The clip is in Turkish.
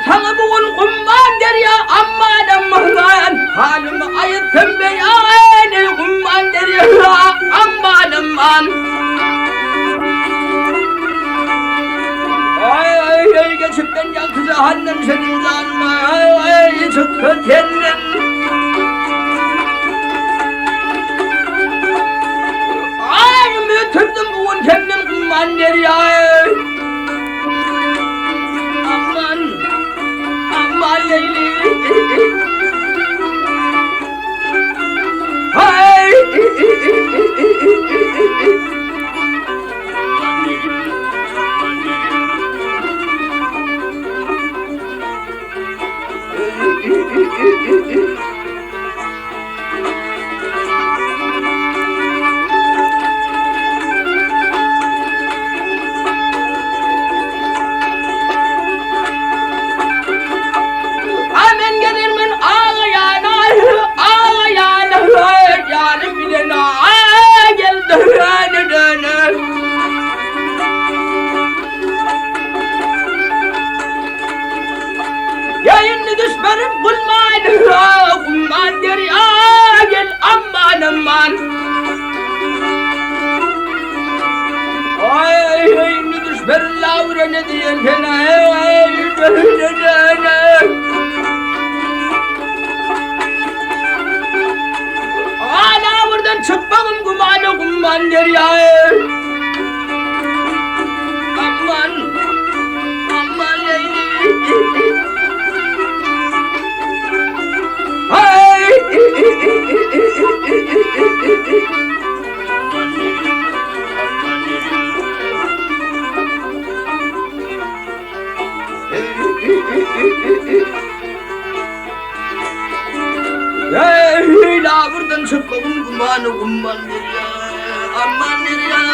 sana bugün kumman der ya amman amman. Halimi ayıttım be ya ey kumman der ya amman amman. Ay geçipten yankıza hannem senin zanma. Ay çıktı kendin. Ay mütürdüm bugün kendim kumman der ya. Aman aman leyli. Ay Amen gelirmin ağlayana canım bilene gel döne. Yayını düşmanım kulman der ya gel amman amman. Ay yayını düşmanım lavra ne diyen fena döne. Hala buradan çıkmağım kumman der ya. Aman aman leyli. Ay la buradan çıkmağım kumman der ya. Aman der ya.